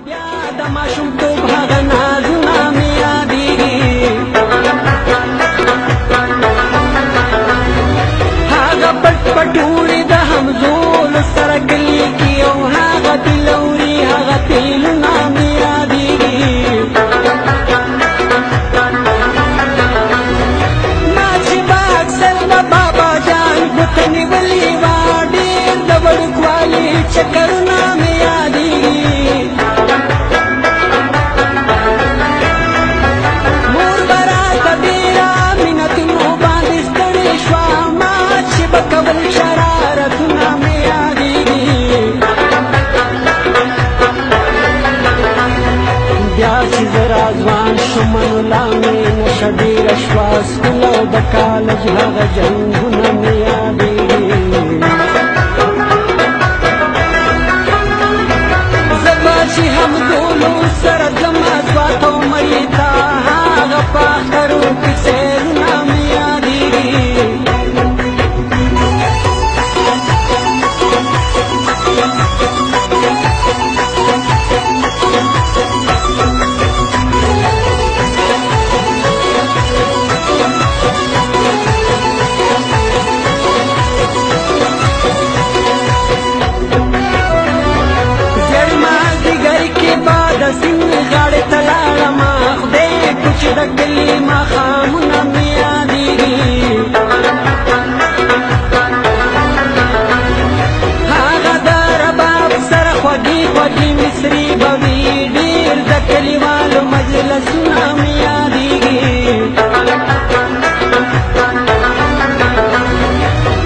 بیا د ماشومتوب هغه نازونه مې یادېږي هغه پټ پټورې د همزولو سره ګلیږي او هغه تیلوري هغه تیلونه مې یادېږي ما چې به اکثر د بابا جان ګوته نیولې وه ډېر د وړوکوالي چکرونه مې یادېږي مور به راته ډېره مینتونو باندې ستړې شوه ما چې به کول شرارتونه مې یادېږي بیا چې زه راځوان شوم نو لا مې نشه ډېره شوه سکول او د کالج هغه جنګونه مې یادېږي چې همزولو سره ځمه ځوات او مړي ته هغه په اخترو کې سیرونه مې یادېږي د کلي ماښامونه مې یادېږي هغه د رباب سره خوږې خوږې مصري به وي ډېر د کلیوالو مجلسونه مې یادېږي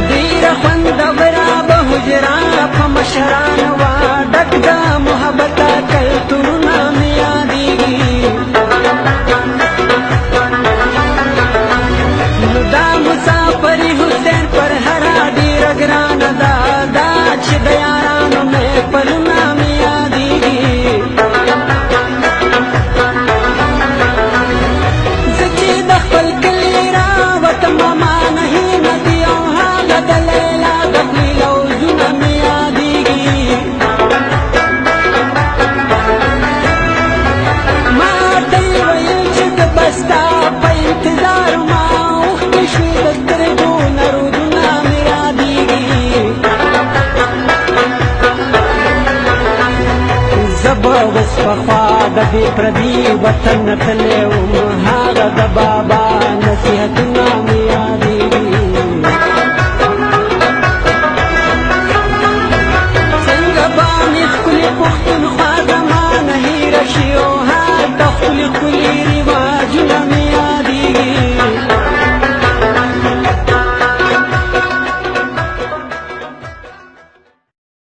ډېره خوندوره به حجره په مشرانو وه ډک د محبته کلتورونه مې یادېږي دا مسافري حسین پر هره ډېره ګرانه ده دا چې د یارانو محفلونه مې یادېږي زه چې د خپل کلي راوتم ما نه هینه دي او هغه د لیلا د خولې لوظونه مې یادېږي ما ته یې ویل چې زه به ستا په انتظار ما شوي د سترګو نه رودونه مې یادېږي زه به اوس پخوا د دې پردي وطن نه تللی وم هغه د بابا نصیحتونه مې